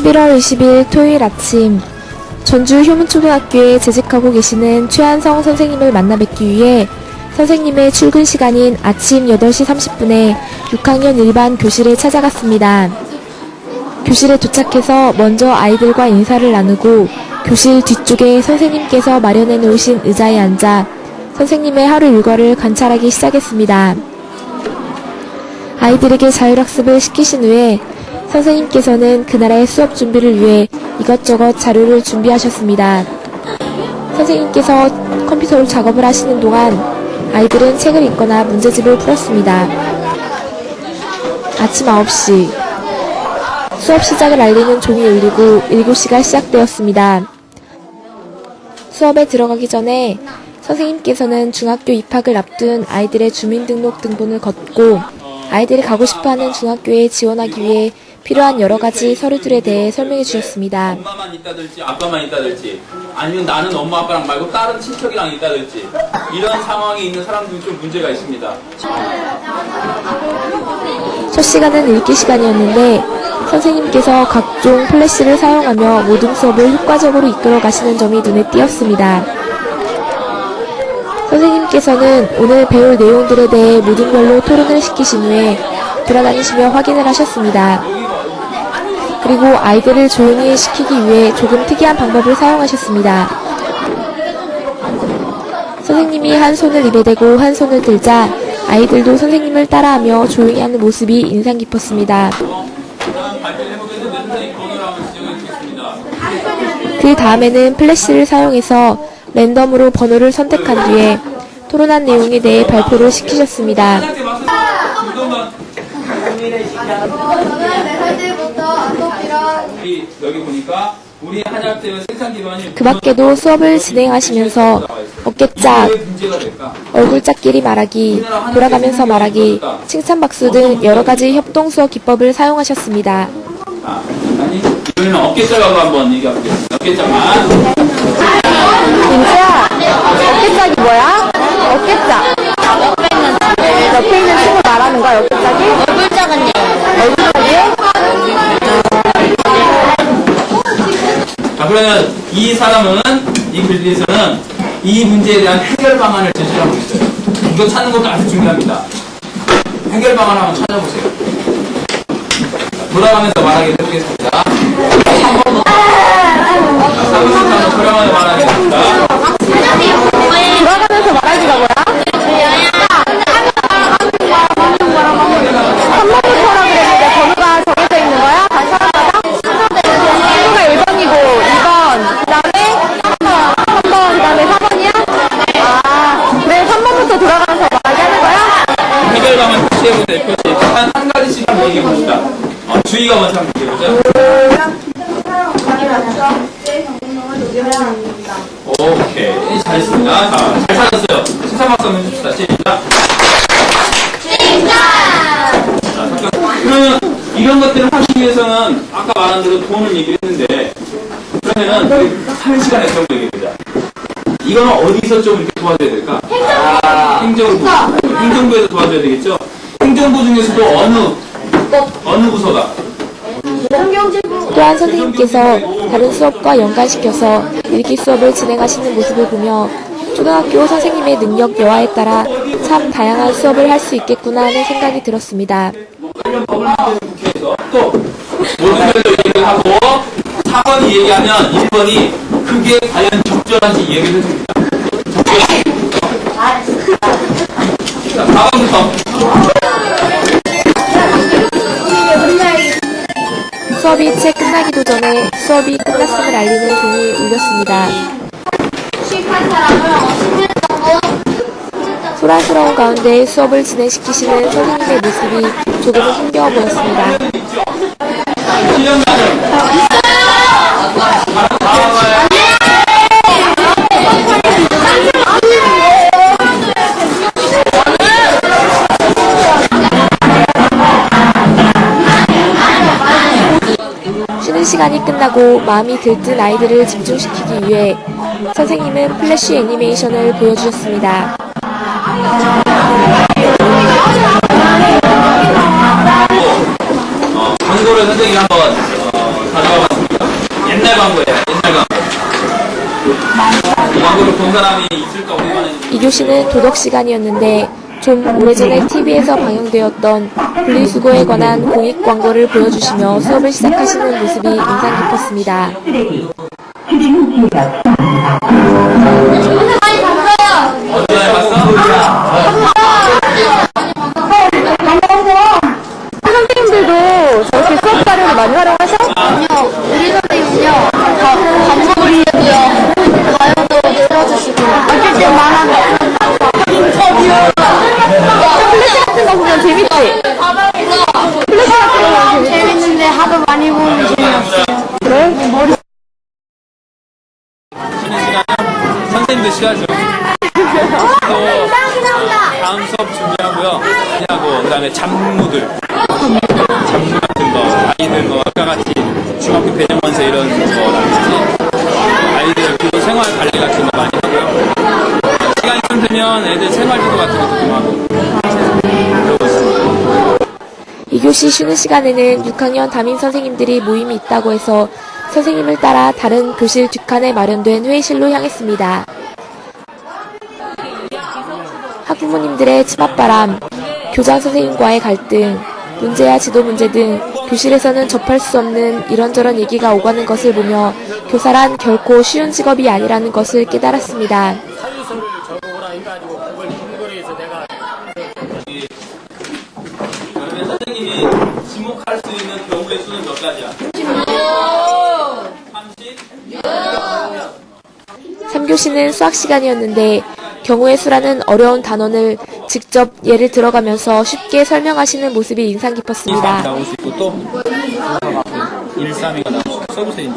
11월 20일 토요일 아침, 전주 효문초등학교에 재직하고 계시는 최한성 선생님을 만나 뵙기 위해 선생님의 출근 시간인 아침 8시 30분에 6학년 일반 교실에 찾아갔습니다. 교실에 도착해서 먼저 아이들과 인사를 나누고 교실 뒤쪽에 선생님께서 마련해 놓으신 의자에 앉아 선생님의 하루 일과를 관찰하기 시작했습니다. 아이들에게 자율학습을 시키신 후에 선생님께서는 그날의 수업 준비를 위해 이것저것 자료를 준비하셨습니다. 선생님께서 컴퓨터로 작업을 하시는 동안 아이들은 책을 읽거나 문제집을 풀었습니다. 아침 9시, 수업 시작을 알리는 종이 울리고 7시가 시작되었습니다. 수업에 들어가기 전에 선생님께서는 중학교 입학을 앞둔 아이들의 주민등록 등본을 걷고 아이들이 가고 싶어하는 중학교에 지원하기 위해 필요한 여러 가지 서류들에 대해 설명해 주셨습니다. 엄마만 있다들지 아빠만 있다들지 아니면 나는 엄마 아빠랑 말고 다른 친척이랑 있다들지 이런 상황에 있는 사람들은 좀 문제가 있습니다. 첫 시간은 읽기 시간이었는데 선생님께서 각종 플래시를 사용하며 모든 수업을 효과적으로 이끌어 가시는 점이 눈에 띄었습니다. 선생님께서는 오늘 배울 내용들에 대해 모든 걸로 토론을 시키신 후에 돌아다니시며 확인을 하셨습니다. 그리고 아이들을 조용히 시키기 위해 조금 특이한 방법을 사용하셨습니다. 선생님이 한 손을 입에 대고 한 손을 들자 아이들도 선생님을 따라하며 조용히 하는 모습이 인상 깊었습니다. 그 다음에는 플래시를 사용해서 랜덤으로 번호를 선택한 뒤에 토론한 내용에 대해 발표를 시키셨습니다. 그 밖에도 수업을 진행하시면서 어깨짝, 얼굴짝끼리 말하기, 돌아가면서 말하기, 칭찬박수 등 여러가지 협동수업 기법을 사용하셨습니다. 우리는 어깨짝하고 한번 얘기해볼게요. 어깨짝만. 민지야, 어깨짝이 뭐야? 어깨짝. 옆에 있는 친구 말하는 거야, 어깨짝이? 얼굴짝은요? 얼굴짝이? 자, 그러면 이 사람은, 이 글에서는 이 문제에 대한 해결 방안을 제시하고 있어요. 이거 찾는 것도 아주 중요합니다. 해결 방안 한번 찾아보세요. 자, 돌아가면서 말하게 해보겠습니다. 3번부터. 3번부터 한번 돌아가면서 말하겠습니다. 돌아가면서 말하기가 뭐야? 3번부터라 그랬는데 번호가 정해져 있는 거야? 단 사람마다? 번호가 1번이고 2번, 그 다음에 3번, 그 다음에 4번이야? 아, 그래 3번부터 돌아가면서 말하게 하는 거야? 해결 방안 표시해보세요. 표시. 한 가지씩만 얘기해봅시다. 주의가 먼저 한번 얘기해보자. 오케이, 잘했습니다. 자, 잘 찾았어요. 칭찬박수 한번 해줍시다. 시작. 자, 그러면 이런 것들을 하기 위해서는 아까 말한 대로 돈을 얘기를 했는데 그러면은 하는 시간에 그런 거 얘기해보자. 이거는 어디서 좀 이렇게 도와줘야 될까? 행정부. 행정부에서 도와줘야 되겠죠? 행정부 중에서도 어느 부서가? 또한 선생님께서 다른 수업과 연관시켜서 읽기 수업을 진행하시는 모습을 보며 초등학교 선생님의 능력여하에 따라 참 다양한 수업을 할 수 있겠구나 하는 생각이 들었습니다. 관련 법을 만드는 국회에서 또 모든 걸로 얘기를 하고 4번이 얘기하면 1번이 그게 과연 적절한지 얘기를 해줍니다. 자, 4번부터. 수업이 채 끝나기도 전에 수업이 끝났음을 알리는 종이 울렸습니다. 소란스러운 가운데 수업을 진행시키시는 선생님의 모습이 조금은 힘겨워 보였습니다. 쉬는 시간이 끝나고 마음이 들뜬 아이들을 집중시키기 위해 선생님은 플래시 애니메이션을 보여주셨습니다. 광고를 선생님이 한번 가져와 봤습니다. 옛날 광고예요. 옛날 광고. 이 광고를 본 사람이 있을까 오랜만에. 2교시는 도덕 시간이었는데 좀 오래전에 TV에서 방영되었던 분리수거에 관한 공익 광고를 보여주시며 수업을 시작하시는 모습이 인상 깊었습니다. 어디에 봤어? 선생님들도 저렇게 수업 자료를 많이 활용하셔? 아니요, 우리 선생님은요, 밥 먹으려고요, 가요도 들어주시고, 어쩔 때 말하면, 플래시 같은 거 보면 재밌지? 플래시 같은 거 보면 재밌지? 재밌는데 하도 많이 보면 재미없어요. 그래? 머리 쉬는 시간은 선생님들 쉬어야죠. 또 다음 수업 준비하고요. 하고 그다음에 잡무들 같은 거 아이들 뭐 아까 같이 중학교 배정원서 이런 거라든지 아이들 그리고 생활 관리 같은 거 많이 하고요. 시간이 좀 되면 애들 생활지도 같은 것도 좀 하고 그러고 있습니다. 2교시 쉬는 시간에는 6학년 담임 선생님들이 모임이 있다고 해서 선생님을 따라 다른 교실 뒷칸에 마련된 회의실로 향했습니다. 학부모님들의 치맛바람, 교장 선생님과의 갈등, 문제야 지도 문제 등 교실에서는 접할 수 없는 이런저런 얘기가 오가는 것을 보며 교사란 결코 쉬운 직업이 아니라는 것을 깨달았습니다. 그러면 선생님이 지목할 수 있는 경우의 수는 몇 가지야? 30? 3교시는 수학 시간이었는데 경우의 수라는 어려운 단원을 직접 예를 들어가면서 쉽게 설명하시는 모습이 인상 2, 3 깊었습니다. 나올 수 있고 또 1, 3이가 나올 수 있고 써보세요.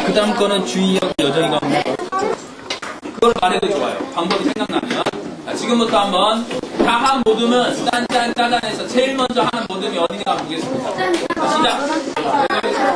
그 다음 거는 주의하고 여정이가 없는 거. 그걸 말해도 좋아요. 방법이 생각나면. 자, 지금부터 한번 다 한 모듬은 짠짠짜잔해서 제일 먼저 하는 모듬이 어디가 보겠습니다. 자, 시작.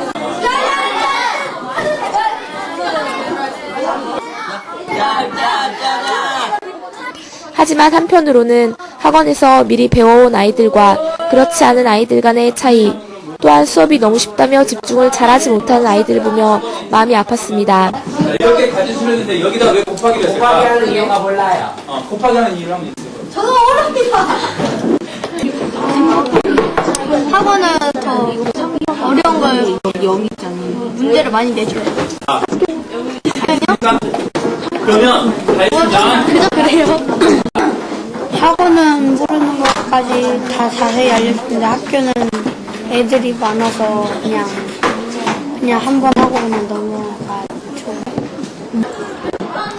하지만 한편으로는 학원에서 미리 배워온 아이들과 그렇지 않은 아이들 간의 차이, 또한 수업이 너무 쉽다며 집중을 잘하지 못하는 아이들을 보며 마음이 아팠습니다. 자, 이렇게 가지수를 했는데 여기다 왜 곱하기를 했을까? 곱하기 하는 이유가 몰라요. 곱하기 하는 이유를 한번 있어요. 저도 어렵니다. 학원은 더 어려운 걸 문제를 많이 내줘요. 그러면 다했습니다. 그래요? 학원은 모르는 것까지 다 자세히 알려주는데 학교는 애들이 많아서 그냥 한 번 하고 그냥 넘어가죠.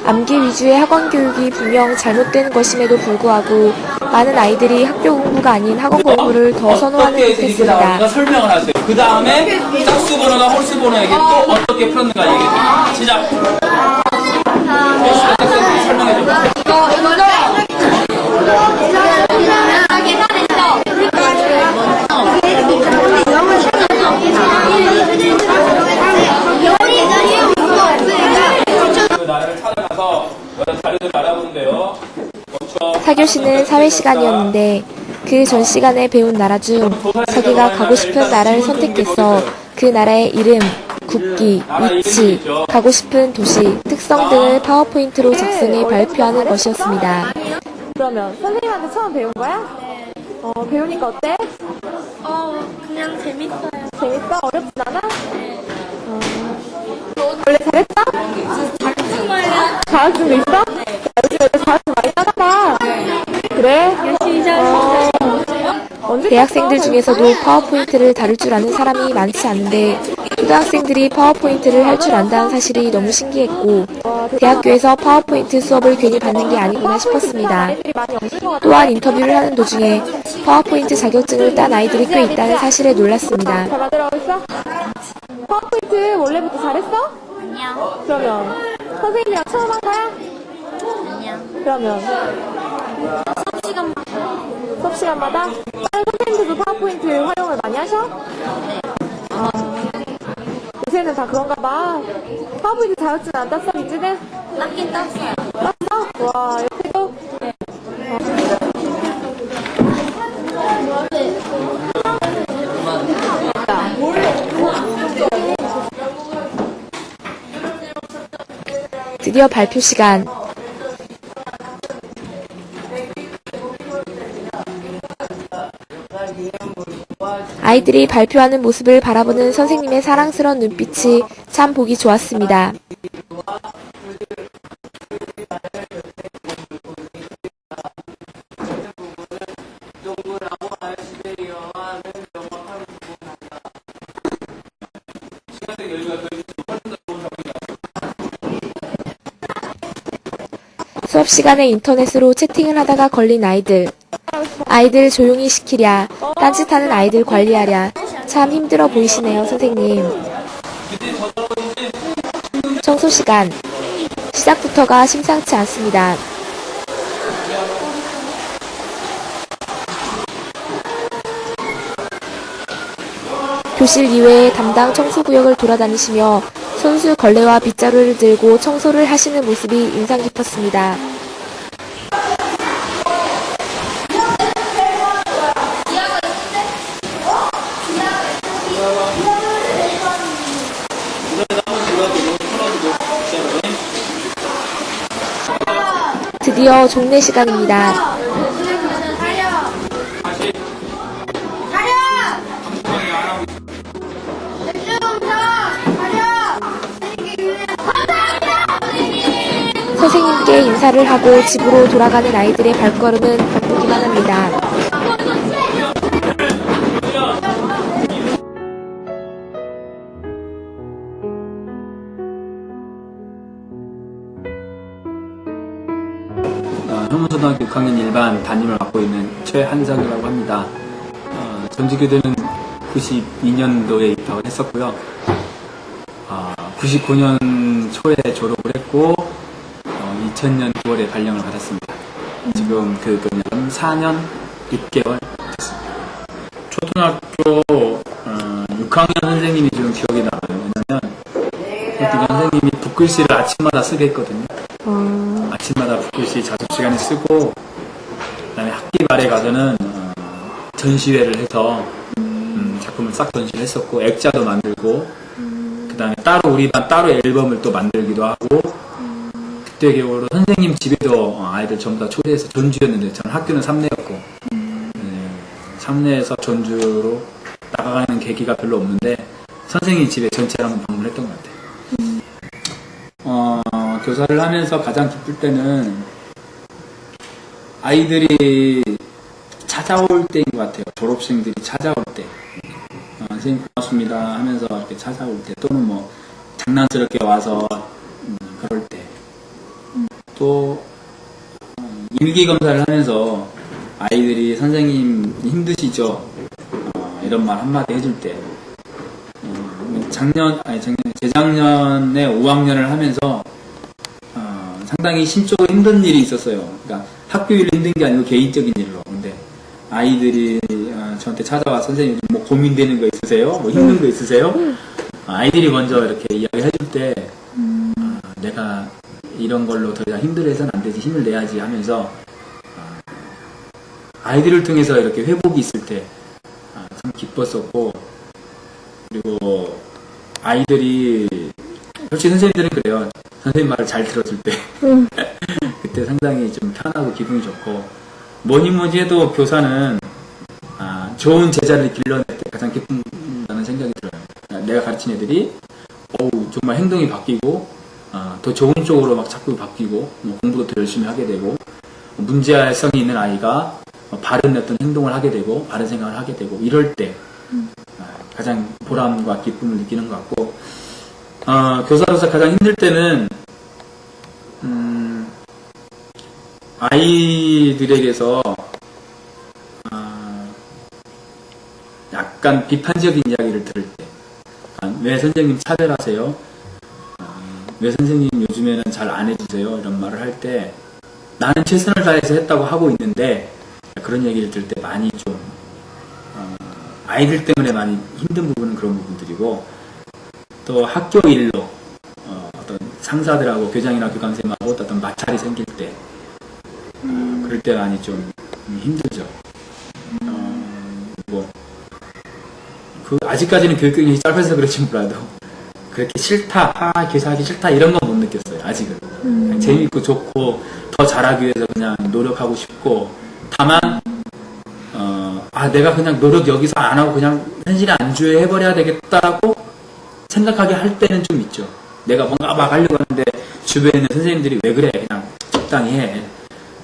암기 위주의 학원 교육이 분명 잘못된 것임에도 불구하고 많은 아이들이 학교 공부가 아닌 학원 공부를 더 선호하는 어떻게 이렇게 듯했습니다. 나오는가 설명을 하세요. 그 다음에 짝수 번호나 홀수 번호에게 또 어떻게 풀었는가 얘기해요. 시작. 설명해줘. 그 나라를 찾아가서 여러 자료들 알아보는데요. 4교시는 사회 시간이었는데 그 전 시간에 배운 나라 중 자기가 가고 싶은 나라를 선택해서 그 나라의 이름, 국기, 위치, 가고 싶은 도시, 특성 등을 파워포인트로 작성해 발표하는 것이었습니다. 그러면 선생님한테 처음 배운 거야? 배우니까 어때? 그냥 재밌어요. 재밌어? 어렵진 않아? 원래 잘했어? 자격증도 있어? 요즘 애들 자격증 많이 따다봐. 그래? 열심히 잘했어요. 대학생들 중에서도 파워포인트를 다룰 줄 아는 사람이 많지 않은데 초등학생들이 파워포인트를 할 줄 안다는 사실이 너무 신기했고 대학교에서 파워포인트 수업을 괜히 받는 게 아니구나 싶었습니다. 또한 인터뷰를 하는 도중에 파워포인트 자격증을 딴 아이들이 꽤 있다는 사실에 놀랐습니다. 잘 만들어가고 있어? 파워포인트 원래부터 잘했어? 아니요. 그러면 선생님이랑 처음 한 거야? 아니요. 그러면 수업 시간마다? 다른 선생님들도 파워포인트 활용을 많이 하셔? 요새는 다 그런가 봐. 파워포인트 자격증 안 땄어, 민지는? 땄긴 땄어요. 땄어? 와, 옆에도? 드디어 발표 시간. 아이들이 발표하는 모습을 바라보는 선생님의 사랑스러운 눈빛이 참 보기 좋았습니다. 수업 시간에 인터넷으로 채팅을 하다가 걸린 아이들. 아이들 조용히 시키랴, 딴짓하는 아이들 관리하랴. 참 힘들어 보이시네요, 선생님. 청소 시간. 시작부터가 심상치 않습니다. 교실 이외에 담당 청소구역을 돌아다니시며 손수 걸레와 빗자루를 들고 청소를 하시는 모습이 인상 깊었습니다. 드디어 종례 시간입니다. 선생님께 인사를 하고 집으로 돌아가는 아이들의 발걸음은 바쁘기만 합니다. 효문초등학교 6학년 일반 담임을 맡고 있는 최한석이라고 합니다. 전주교대는 92년도에 입학을 했었고요. 99년 초에 졸업을 했고 2000년 9월에 발령을 받았습니다. 지금 교육은 4년 6개월 됐습니다. 초등학교 6학년 선생님이 지금 기억이 나요. 왜냐면 선생님이 붓글씨를 아침마다 쓰게 했거든요. 아침마다 붓글씨 자습 시간에 쓰고, 그다음에 학기 말에 가서는 전시회를 해서 작품을 싹 전시를 했었고, 액자도 만들고, 그다음에 따로 우리 반 따로 앨범을 또 만들기도 하고, 그때 겨울로 선생님 집에도 아이들 전부 다 초대해서 전주였는데, 저는 학교는 삼내였고, 삼내에서 전주로 나가는 계기가 별로 없는데, 선생님 집에 전체를 한번 방문했던 것 같아요. 교사를 하면서 가장 기쁠 때는 아이들이 찾아올 때인 것 같아요. 졸업생들이 찾아올 때. 선생님 고맙습니다 하면서 이렇게 찾아올 때, 또는 뭐 장난스럽게 와서 그럴 때. 또 일기 검사를 하면서 아이들이 선생님 힘드시죠? 이런 말 한마디 해줄 때. 재작년에 5학년을 하면서 상당히 심적으로 힘든 일이 있었어요. 그러니까 학교 일로 힘든 게 아니고 개인적인 일로. 근데 아이들이 저한테 찾아와 선생님 뭐 고민되는 거 있으세요? 뭐 힘든 거 있으세요? 아이들이 먼저 이렇게 이야기를 해줄 때 내가 이런 걸로 더 이상 힘들어해서는 안 되지, 힘을 내야지 하면서 아이들을 통해서 이렇게 회복이 있을 때 참 기뻤었고, 그리고 아이들이 솔직히 선생님들은 그래요. 선생님 말을 잘 들어줄 때 그때 상당히 좀 편하고 기분이 좋고, 뭐니 해도 교사는 좋은 제자를 길러낼 때 가장 기쁜다는 생각이 들어요. 내가 가르친 애들이 정말 행동이 바뀌고 더 좋은 쪽으로 막 자꾸 바뀌고, 공부도 더 열심히 하게 되고, 문제성이 있는 아이가 바른 어떤 행동을 하게 되고 바른 생각을 하게 되고, 이럴 때 가장 보람과 기쁨을 느끼는 것 같고, 교사로서 가장 힘들 때는 아이들에게서 약간 비판적인 이야기를 들을 때, 왜 선생님 차별하세요? 왜 선생님 요즘에는 잘 안 해주세요? 이런 말을 할 때, 나는 최선을 다해서 했다고 하고 있는데, 그런 얘기를 들을 때 많이 좀 아이들 때문에 많이 힘든 부분은 그런 부분들이고, 또 학교 일로 어떤 상사들하고 교장이나 교감쌤하고 어떤 마찰이 생길 때, 그럴 때 많이 좀 힘들죠. 아직까지는 교육 경력이 짧아서 그렇지 몰라도 그렇게 싫다, 교사하기 싫다 이런 건 못 느꼈어요, 아직은. 재밌고 좋고 더 잘하기 위해서 그냥 노력하고 싶고, 다만 내가 그냥 노력 여기서 안 하고 그냥 현실에 안주해 해버려야 되겠다라고 생각하게 할 때는 좀 있죠. 내가 뭔가 막 하려고 하는데 주변에 있는 선생님들이 왜 그래, 그냥 적당히 해,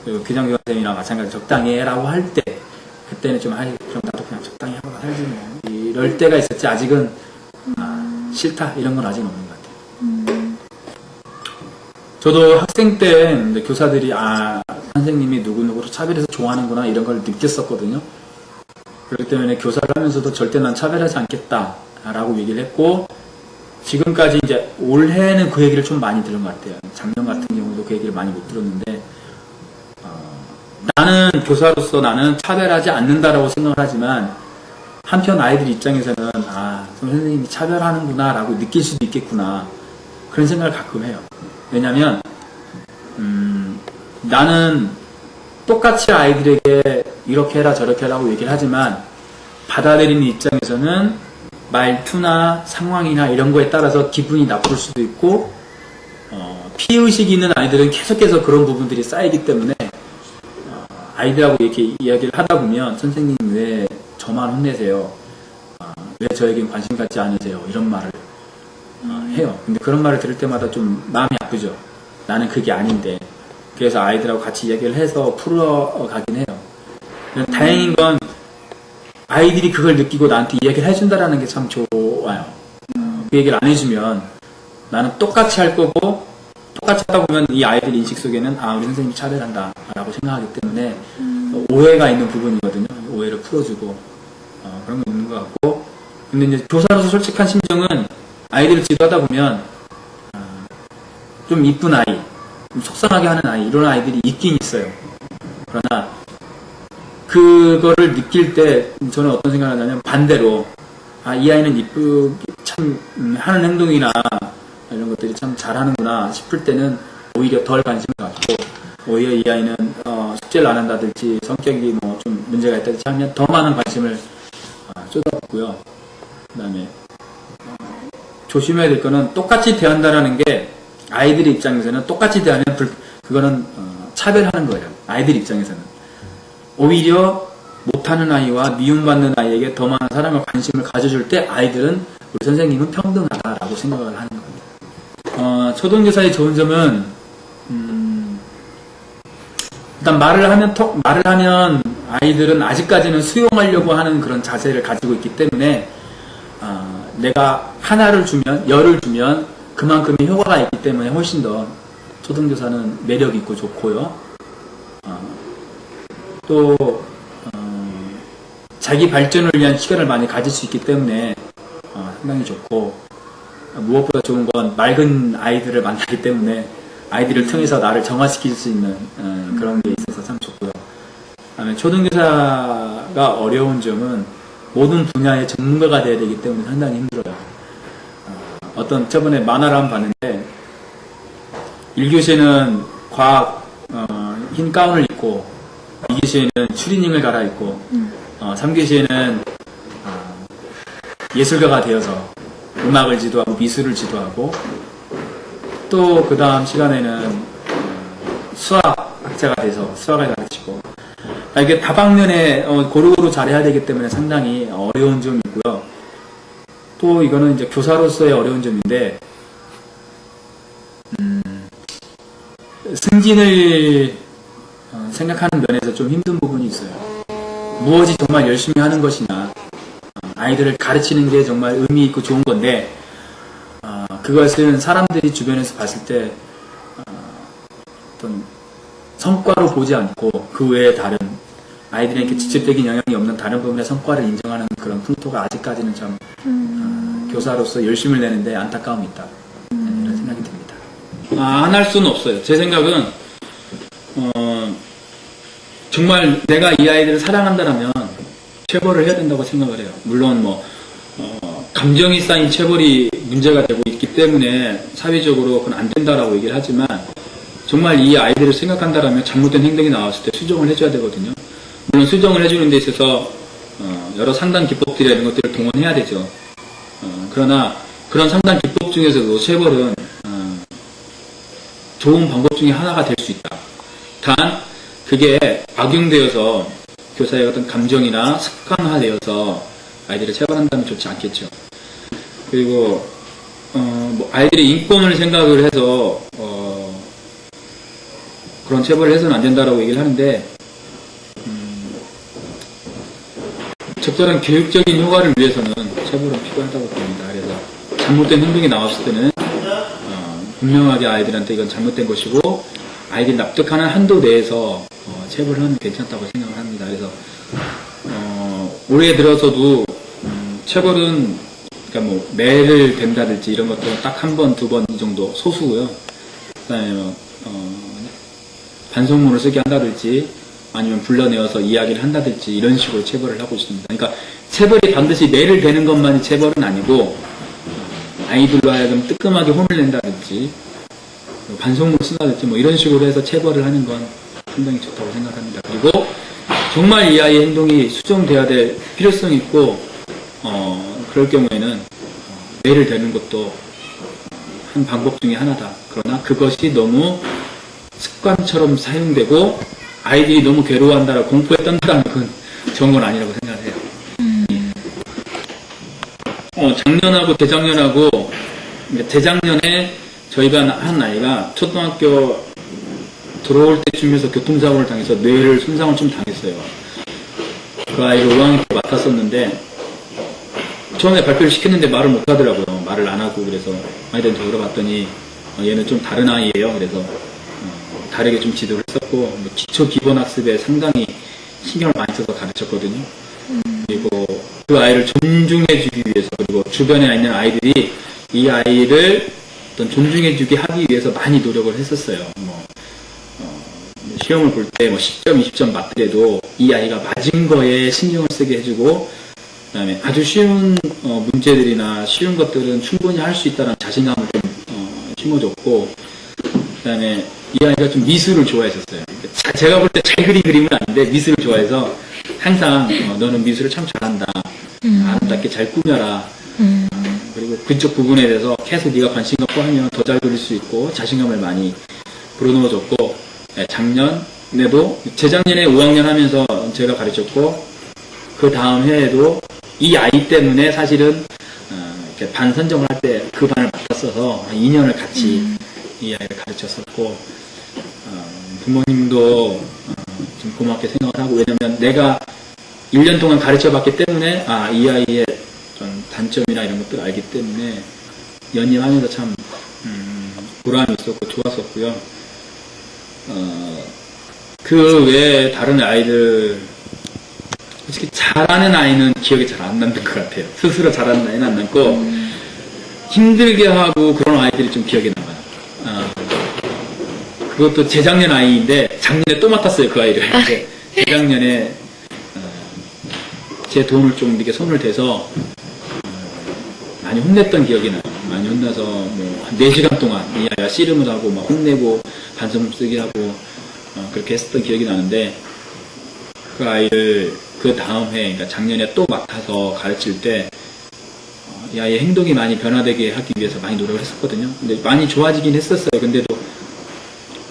그리고 규정교 선생님이랑 마찬가지 적당히 해라고 할 때, 그때는 좀 그럼 나도 그냥 적당히 하고 살지 뭐, 이럴 때가 있었지. 아직은 싫다 이런 건 아직은 없는 것 같아요. 저도 학생 때 교사들이 선생님이 누구누구를 차별해서 좋아하는구나 이런 걸 느꼈었거든요. 그렇기 때문에 교사를 하면서도 절대 난 차별하지 않겠다 라고 얘기를 했고, 지금까지 이제 올해는 그 얘기를 좀 많이 들은 것 같아요. 작년 같은 경우도 그 얘기를 많이 못 들었는데, 나는 교사로서 나는 차별하지 않는다라고 생각을 하지만, 한편 아이들 입장에서는 선생님이 차별하는구나 라고 느낄 수도 있겠구나, 그런 생각을 가끔 해요. 왜냐면 나는 똑같이 아이들에게 이렇게 해라 저렇게 해라고 얘기를 하지만, 받아들이는 입장에서는 말투나 상황이나 이런 거에 따라서 기분이 나쁠 수도 있고, 피해의식이 있는 아이들은 계속해서 그런 부분들이 쌓이기 때문에 아이들하고 이렇게 이야기를 하다 보면, 선생님 왜 저만 혼내세요? 왜 저에겐 관심 갖지 않으세요? 이런 말을 해요. 근데 그런 말을 들을 때마다 좀 마음이 아프죠. 나는 그게 아닌데. 그래서 아이들하고 같이 이야기를 해서 풀어가긴 해요. 다행인 건 아이들이 그걸 느끼고 나한테 이야기를 해준다라는 게 참 좋아요. 그 얘기를 안 해주면 나는 똑같이 할 거고, 똑같이 하다 보면 이 아이들 인식 속에는 우리 선생님이 차별한다 라고 생각하기 때문에 오해가 있는 부분이거든요. 오해를 풀어주고 그런 거 있는 것 같고, 근데 이제 교사로서 솔직한 심정은 아이들을 지도하다 보면 좀 이쁜 아이, 좀 속상하게 하는 아이, 이런 아이들이 있긴 있어요. 그러나 그거를 느낄 때 저는 어떤 생각을 하냐면, 반대로 이 아이는 이쁘게 참 하는 행동이나 이런 것들이 참 잘하는구나 싶을 때는 오히려 덜 관심을 갖고, 오히려 이 아이는 숙제를 안 한다든지 성격이 뭐 좀 문제가 있다든지 하면 더 많은 관심을 쏟아붓고요. 그 다음에 조심해야 될 거는, 똑같이 대한다라는 게 아이들의 입장에서는 똑같이 대하면 그거는 차별하는 거예요. 아이들 입장에서는 오히려 못하는 아이와 미움받는 아이에게 더 많은 사랑과 관심을 가져줄 때 아이들은 우리 선생님은 평등하다라고 생각을 하는 겁니다. 초등교사의 좋은 점은 일단 말을 하면 아이들은 아직까지는 수용하려고 하는 그런 자세를 가지고 있기 때문에, 내가 하나를 주면, 열을 주면 그만큼의 효과가 있기 때문에 훨씬 더 초등교사는 매력 있고 좋고요. 또 자기 발전을 위한 시간을 많이 가질 수 있기 때문에 상당히 좋고, 무엇보다 좋은 건 맑은 아이들을 만나기 때문에 아이들을 통해서 나를 정화시킬 수 있는 그런 게 있어서 참 좋고요. 그다음에 초등교사가 어려운 점은 모든 분야의 전문가가 돼야 되기 때문에 상당히 힘들어요. 저번에 만화를 한번 봤는데, 1교시에는 과학 흰 가운을 입고, 2교시에는 추리닝을 갈아입고, 3교시에는 예술가가 되어서 음악을 지도하고 미술을 지도하고, 또 그 다음 시간에는 수학학자가 돼서 수학을 가르치고, 이게 다방면에 고루고루 잘해야 되기 때문에 상당히 어려운 점이 있고요. 또 이거는 이제 교사로서의 어려운 점인데, 승진을 생각하는 면에서 좀 힘든 부분이 있어요. 무엇이 정말 열심히 하는 것이냐, 아이들을 가르치는 게 정말 의미 있고 좋은 건데, 그것은 사람들이 주변에서 봤을 때 어떤 성과로 보지 않고 그 외에 다른 아이들에게 직접적인 영향이 없는 다른 부분의 성과를 인정하는 그런 풍토가 아직까지는 참 교사로서 열심을 내는데 안타까움이 있다, 이런 생각이 듭니다. 안 할 수는 없어요. 제 생각은 정말 내가 이 아이들을 사랑한다면 체벌을 해야 된다고 생각을 해요. 물론 감정이 쌓인 체벌이 문제가 되고 있기 때문에 사회적으로 그건 안 된다라고 얘기를 하지만, 정말 이 아이들을 생각한다면 잘못된 행동이 나왔을 때 수정을 해줘야 되거든요. 물론 수정을 해주는 데 있어서 여러 상담 기법들이나 이런 것들을 동원해야 되죠. 그러나 그런 상담 기법 중에서도 체벌은 좋은 방법 중에 하나가 될 수 있다. 단 그게 악용되어서 교사의 어떤 감정이나 습관화되어서 아이들을 체벌한다면 좋지 않겠죠. 그리고 뭐 아이들의 인권을 생각을 해서 그런 체벌을 해서는 안 된다라고 얘기를 하는데 적절한 교육적인 효과를 위해서는 체벌은 필요하다고 봅니다. 그래서 잘못된 행동이 나왔을 때는 분명하게 아이들한테 이건 잘못된 것이고 아이들이 납득하는 한도 내에서 체벌은 괜찮다고 생각을 합니다. 그래서 올해 들어서도 체벌은 그러니까 뭐 매를 댄다든지 이런 것들은 딱 한 번, 두 번 이 정도 소수고요. 그다음에 반성문을 쓰게 한다든지 아니면 불러내어서 이야기를 한다든지 이런 식으로 체벌을 하고 있습니다. 그러니까 체벌이 반드시 매를 대는 것만이 체벌은 아니고 아이들로 하여금 뜨끔하게 혼을 낸다든지 반성문을 쓴다든지 뭐 이런 식으로 해서 체벌을 하는 건 상당히 좋다고 생각합니다. 그리고 정말 이 아이의 행동이 수정돼야 될 필요성이 있고 그럴 경우에는 매를 대는 것도 한 방법 중에 하나다. 그러나 그것이 너무 습관처럼 사용되고 아이들이 너무 괴로워한다라 공포에 떤다는 건 좋은 건 아니라고 생각해요. 작년하고 재작년하고 재작년에 저희가 한 아이가 초등학교 들어올 때쯤에서 교통사고를 당해서 뇌를 손상을 좀 당했어요. 그 아이를 5학년 때 맡았었는데 처음에 발표를 시켰는데 말을 못 하더라고요. 말을 안 하고. 그래서 아이들한테 물어봤더니 얘는 좀 다른 아이예요. 그래서 다르게 좀 지도를 했었고 기초 기본학습에 상당히 신경을 많이 써서 가르쳤거든요. 그리고 그 아이를 존중해주기 위해서 그리고 주변에 있는 아이들이 이 아이를 어떤 존중해주게 하기 위해서 많이 노력을 했었어요. 시험을 볼 때 10점, 20점 맞더라도 이 아이가 맞은 거에 신경을 쓰게 해주고 그다음에 아주 쉬운 문제들이나 쉬운 것들은 충분히 할 수 있다는 자신감을 좀 심어줬고 그다음에 이 아이가 좀 미술을 좋아했었어요. 제가 볼 때 잘 그린 그림은 아닌데 미술을 좋아해서 항상 너는 미술을 참 잘한다. 아름답게 잘 꾸며라. 그리고 그쪽 부분에 대해서 계속 네가 관심 갖고 하면 더 잘 그릴 수 있고 자신감을 많이 불어넣어줬고 작년에도 재작년에 5학년 하면서 제가 가르쳤고 그 다음 해에도 이 아이 때문에 사실은 이렇게 반 선정을 할 때 그 반을 맡았어서 2년을 같이 이 아이를 가르쳤었고 부모님도 좀 고맙게 생각을 하고 왜냐면 내가 1년 동안 가르쳐봤기 때문에 이 아이의 좀 단점이나 이런 것들을 알기 때문에 연임하면서 참 보람이 있었고 좋았었고요. 그 외에 다른 아이들 솔직히 잘하는 아이는 기억이 잘 안 남는 것 같아요. 스스로 잘하는 아이는 안 남고 힘들게 하고 그런 아이들이 좀 기억에 남아요. 그것도 재작년 아이인데 작년에 또 맡았어요. 그 아이를. 재작년에 제 돈을 좀 이렇게 손을 대서 많이 혼냈던 기억이 나요. 많이 혼나서 뭐 한 4시간 동안 이 아이가 씨름을 하고 막 혼내고 반성 쓰기 하고 그렇게 했었던 기억이 나는데 그 아이를 그 다음 해, 그러니까 작년에 또 맡아서 가르칠 때 이 아이의 행동이 많이 변화되게 하기 위해서 많이 노력을 했었거든요. 근데 많이 좋아지긴 했었어요. 근데도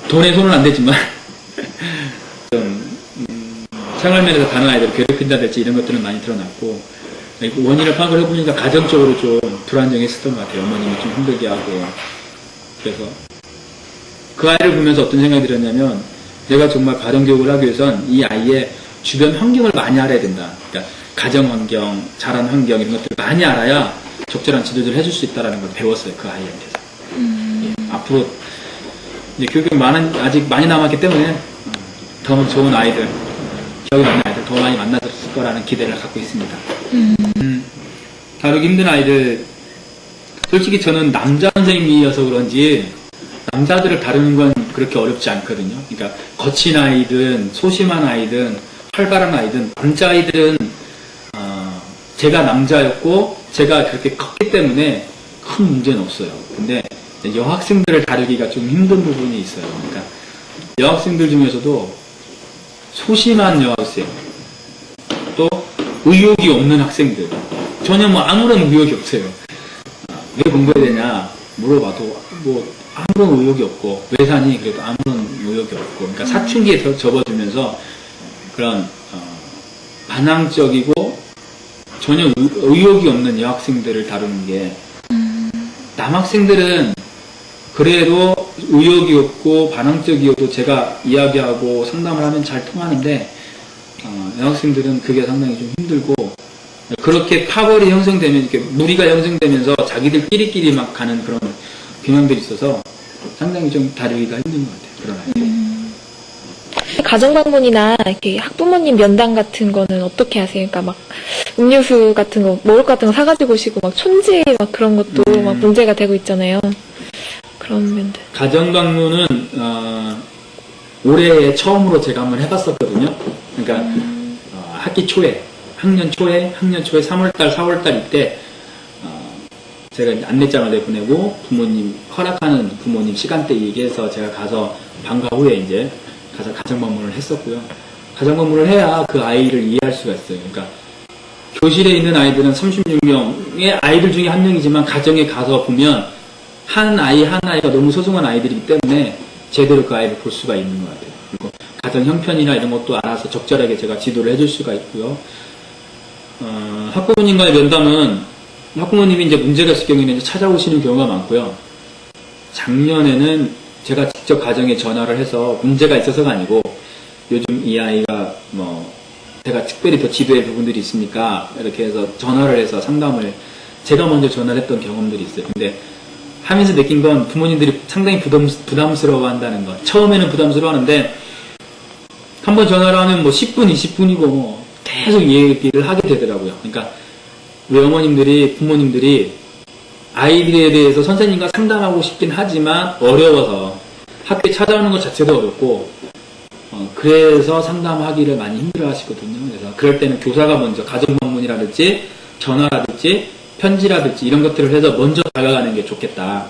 돈에 손은 안 대지만 좀 생활면에서 다른 아이들을 괴롭힌다든지 이런 것들은 많이 드러났고 원인을 파악을 해보니까 가정적으로 좀 불안정했었던 것 같아요. 어머님이 좀 힘들게 하고 그래서 그 아이를 보면서 어떤 생각이 들었냐면 내가 정말 가정교육을 하기 위해선 이 아이의 주변 환경을 많이 알아야 된다. 그러니까 가정 환경, 자란 환경 이런 것들을 많이 알아야 적절한 지도를 해줄 수 있다는 걸 배웠어요. 그 아이한테서. 앞으로 이제 교육이 아직 많이 남았기 때문에 더 좋은 아이들, 기억에 남는 아이들 더 많이 만나줬을 거라는 기대를 갖고 있습니다. 다루기 힘든 아이들 솔직히 저는 남자 선생님이어서 그런지 남자들을 다루는 건 그렇게 어렵지 않거든요. 그러니까 거친 아이든 소심한 아이든 활발한 아이든 남자아이들은 제가 남자였고 제가 그렇게 컸기 때문에 큰 문제는 없어요. 근데 여학생들을 다루기가 좀 힘든 부분이 있어요. 그러니까 여학생들 중에서도 소심한 여학생 또 의욕이 없는 학생들 전혀 뭐 아무런 의욕이 없어요. 왜 공부해야 되냐 물어봐도 뭐 아무런 의욕이 없고, 왜 사니? 그래도 아무런 의욕이 없고, 그러니까 사춘기에 접어들면서 그런 반항적이고 전혀 의욕이 없는 여학생들을 다루는 게, 남학생들은 그래도 의욕이 없고 반항적이어도 제가 이야기하고 상담을 하면 잘 통하는데, 여학생들은 그게 상당히 좀 힘들고, 그렇게 파벌이 형성되면, 이렇게 무리가 형성되면서 자기들끼리끼리 막 가는 그런 경향들이 있어서 상당히 좀 다루기가 힘든 것 같아요. 그런 아이들. 가정방문이나 이렇게 학부모님 면담 같은 거는 어떻게 하세요? 그러니까 막 음료수 같은 거, 먹을 것 같은 거 사가지고 오시고 막 촌지 막 그런 것도 막 문제가 되고 있잖아요. 그런 면들. 가정방문은 올해 처음으로 제가 한번 해봤었거든요. 그러니까 학기 초에, 학년 초에 3월달, 4월달 이때 제가 안내장을 내보내고 부모님 허락하는 부모님 시간대 얘기해서 제가 가서 방과 후에 이제 가서 가정방문을 했었고요. 가정방문을 해야 그 아이를 이해할 수가 있어요. 그러니까 교실에 있는 아이들은 36명의 아이들 중에 한 명이지만 가정에 가서 보면 한 아이가 너무 소중한 아이들이기 때문에 제대로 그 아이를 볼 수가 있는 것 같아요. 그리고 가정 형편이나 이런 것도 알아서 적절하게 제가 지도를 해줄 수가 있고요. 학부모님과의 면담은 학부모님이 이제 문제가 있을 경우에는 이제 찾아오시는 경우가 많고요. 작년에는 제가 직접 가정에 전화를 해서 문제가 있어서가 아니고, 요즘 이 아이가 뭐 제가 특별히 더 지도할 부분들이 있으니까 이렇게 해서 전화를 해서 상담을 제가 먼저 전화를 했던 경험들이 있어요. 근데 하면서 느낀 건 부모님들이 상당히 부담스러워 한다는 것. 처음에는 부담스러워 하는데 한번 전화를 하면 뭐 10분, 20분이고 뭐 계속 얘기를 하게 되더라고요. 그러니까 외어머님들이, 부모님들이 아이들에 대해서 선생님과 상담하고 싶긴 하지만 어려워서 학교에 찾아오는 것 자체도 어렵고, 그래서 상담하기를 많이 힘들어 하시거든요. 그래서 그럴 때는 교사가 먼저 가정방문이라든지 전화라든지 편지라든지 이런 것들을 해서 먼저 다가가는 게 좋겠다.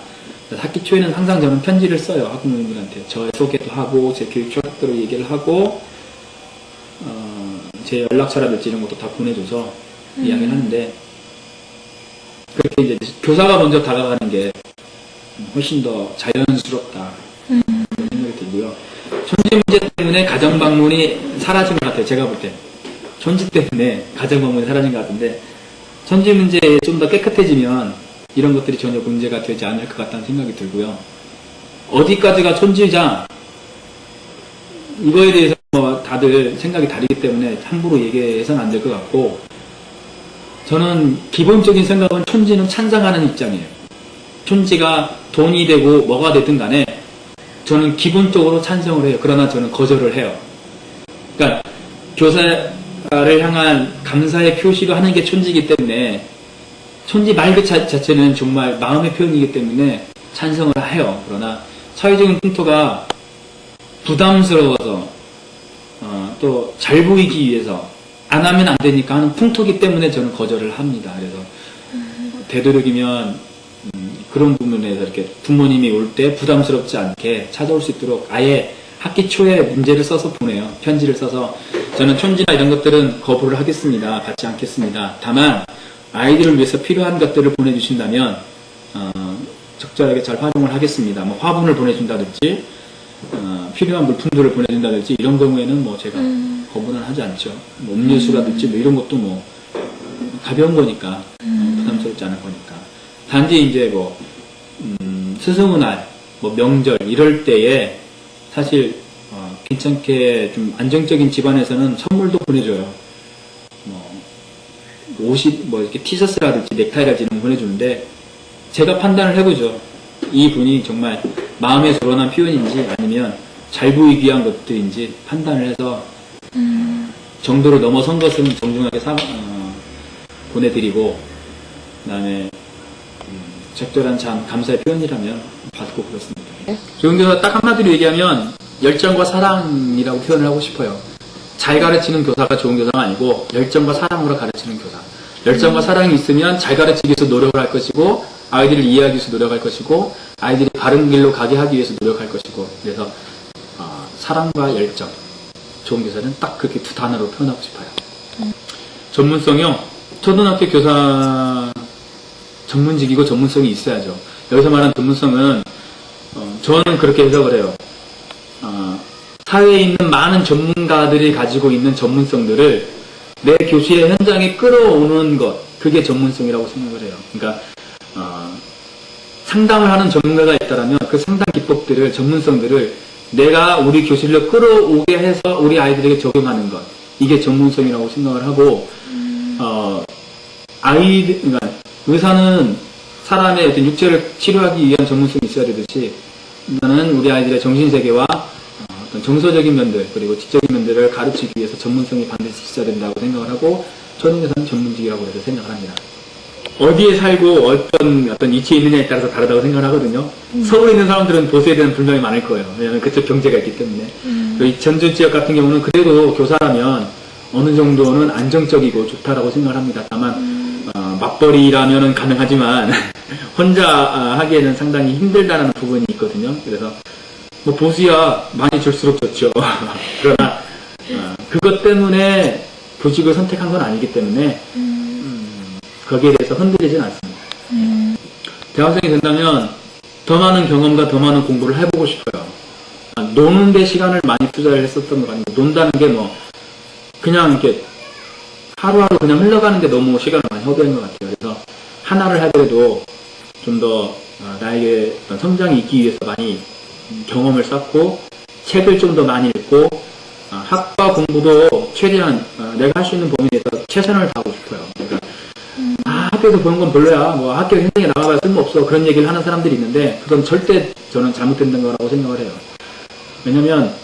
그래서 학기 초에는 항상 저는 편지를 써요. 학부모님들한테. 저의 소개도 하고 제 교육 철학대로 얘기를 하고 제 연락처라든지 이런 것도 다 보내줘서 이야기를 하는데, 그렇게 이제 교사가 먼저 다가가는 게 훨씬 더 자연스럽다 그런 생각이 들고요. 존재 문제 때문에 가정방문이 사라진 것 같아요. 제가 볼 때 존재 때문에 가정방문이 사라진 것 같은데, 존재 문제에 좀 더 깨끗해지면 이런 것들이 전혀 문제가 되지 않을 것 같다는 생각이 들고요. 어디까지가 존재자, 이거에 대해서 뭐 다들 생각이 다르기 때문에 함부로 얘기해서는 안 될 것 같고, 저는 기본적인 생각은 촌지는 찬성하는 입장이에요. 촌지가 돈이 되고 뭐가 되든 간에 저는 기본적으로 찬성을 해요. 그러나 저는 거절을 해요. 그러니까 교사를 향한 감사의 표시로 하는 게 촌지이기 때문에, 촌지 말 그 자체는 정말 마음의 표현이기 때문에 찬성을 해요. 그러나 사회적인 풍토가 부담스러워서 또 잘 보이기 위해서 안 하면 안 되니까 하는 풍토기 때문에 저는 거절을 합니다. 그래서 되도록이면 그런 부분에서 이렇게 부모님이 올 때 부담스럽지 않게 찾아올 수 있도록 아예 학기 초에 문제를 써서 보내요. 편지를 써서 저는 촌지나 이런 것들은 거부를 하겠습니다. 받지 않겠습니다. 다만 아이들을 위해서 필요한 것들을 보내주신다면 적절하게 잘 활용을 하겠습니다. 뭐 화분을 보내준다든지 필요한 물품들을 보내준다든지 이런 경우에는 뭐 제가 거부는 하지 않죠. 뭐 음료수라든지 뭐 이런 것도 뭐 가벼운 거니까 부담스럽지 않을 거니까. 단지 이제 뭐 스승의 뭐 명절 이럴 때에 사실 괜찮게 좀 안정적인 집안에서는 선물도 보내줘요. 뭐 옷이 뭐 이렇게 티셔츠라든지 넥타이라든지 이런 거 보내주는데, 제가 판단을 해보죠. 이 분이 정말 마음에 드러난 표현인지 아니면 잘 보이기 위한 것들인지 판단을 해서 정도를 넘어선 것은 정중하게 보내드리고, 그 다음에 적절한 참 감사의 표현이라면 받고 그렇습니다. 조용교사 딱 한마디로 얘기하면 열정과 사랑이라고 표현을 하고 싶어요. 잘 가르치는 교사가 좋은 교사가 아니고 열정과 사랑으로 가르치는 교사. 열정과 사랑이 있으면 잘 가르치기 위해서 노력을 할 것이고, 아이들을 이해하기 위해서 노력할 것이고, 아이들이 바른 길로 가게 하기 위해서 노력할 것이고, 그래서 사랑과 열정, 좋은 교사는 딱 그렇게 두 단어로 표현하고 싶어요. 전문성이요. 초등학교 교사 전문직이고 전문성이 있어야죠. 여기서 말하는 전문성은 저는 그렇게 해석을 해요. 사회에 있는 많은 전문가들이 가지고 있는 전문성들을 내 교실의 현장에 끌어오는 것, 그게 전문성이라고 생각을 해요. 그러니까 상담을 하는 전문가가 있다면 그 상담 기법들을, 전문성들을 내가 우리 교실로 끌어오게 해서 우리 아이들에게 적용하는 것, 이게 전문성이라고 생각을 하고, 그러니까 의사는 사람의 어떤 육체를 치료하기 위한 전문성이 있어야 되듯이, 나는 우리 아이들의 정신세계와 어떤 정서적인 면들, 그리고 지적인 면들을 가르치기 위해서 전문성이 반드시 있어야 된다고 생각을 하고, 저는 의사는 전문직이라고 해서 생각을 합니다. 어디에 살고 어떤 위치에 있느냐에 따라서 다르다고 생각을 하거든요. 서울에 있는 사람들은 보수에 대한 불만이 많을 거예요. 왜냐하면 그쪽 경제가 있기 때문에. 이 전주 지역 같은 경우는 그래도 교사라면 어느 정도는 안정적이고 좋다라고 생각을 합니다. 다만 맞벌이라면은 가능하지만 혼자 하기에는 상당히 힘들다는 부분이 있거든요. 그래서 뭐 보수야 많이 줄수록 좋죠. 그러나 그것 때문에 교직을 선택한 건 아니기 때문에 거기에 대해서 흔들리진 않습니다. 대학생이 된다면 더 많은 경험과 더 많은 공부를 해보고 싶어요. 노는 데 시간을 많이 투자를 했었던 거 아니고, 논다는 게 뭐 그냥 이렇게 하루하루 그냥 흘러가는데 너무 시간을 많이 허비하는 것 같아요. 그래서 하나를 하더라도 좀 더 나에게 어떤 성장이 있기 위해서 많이 경험을 쌓고, 책을 좀 더 많이 읽고, 학과 공부도 최대한 내가 할 수 있는 범위 내에서 최선을 다하고 싶어요. 그러니까 학교에서 보는 건 별로야, 뭐 학교 현장에 나가봐야 쓸모없어, 그런 얘기를 하는 사람들이 있는데, 그건 절대 저는 잘못된 거라고 생각을 해요. 왜냐면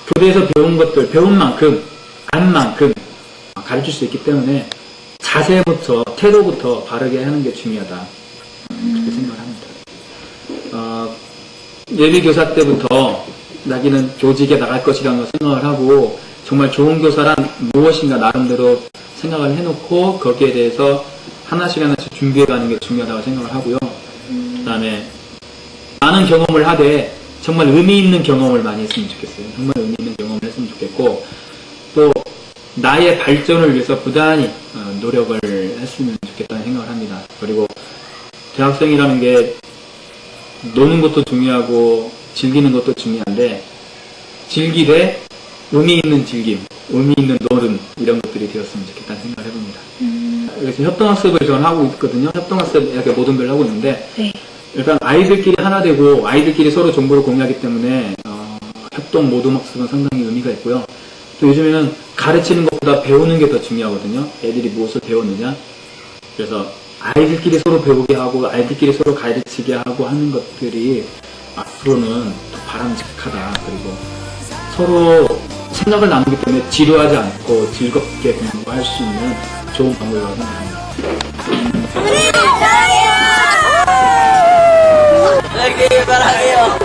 교대에서 배운 것들, 배운 만큼 안 만큼 가르칠 수 있기 때문에 자세부터 태도부터 바르게 하는 게 중요하다, 그렇게 생각을 합니다. 예비교사 때부터 자기는 교직에 나갈 것이라는 걸 생각을 하고, 정말 좋은 교사란 무엇인가 나름대로 생각을 해놓고 거기에 대해서 하나씩 준비해가는 게 중요하다고 생각을 하고요. 그 다음에 많은 경험을 하되 정말 의미 있는 경험을 많이 했으면 좋겠어요. 정말 의미 있는 경험을 했으면 좋겠고, 또 나의 발전을 위해서 부단히 노력을 했으면 좋겠다는 생각을 합니다. 그리고 대학생이라는 게 노는 것도 중요하고 즐기는 것도 중요한데, 즐기되 의미 있는 즐김, 의미 있는 노름, 이런 것들이 되었으면 좋겠다는 생각을 해봅니다. 그래서 협동학습을 저는 하고 있거든요. 협동학습 이렇게 모든 걸 하고 있는데, 네. 일단 아이들끼리 하나 되고 아이들끼리 서로 정보를 공유하기 때문에 협동 모둠학습은 상당히 의미가 있고요. 또 요즘에는 가르치는 것보다 배우는 게 더 중요하거든요. 애들이 무엇을 배웠느냐. 그래서 아이들끼리 서로 배우게 하고 아이들끼리 서로 가르치게 하고 하는 것들이 앞으로는 더 바람직하다. 그리고 서로 생각을 나누기 때문에 지루하지 않고 즐겁게 공부할 수 있는 좋은 방법이라고 생각합니다. 사랑해요.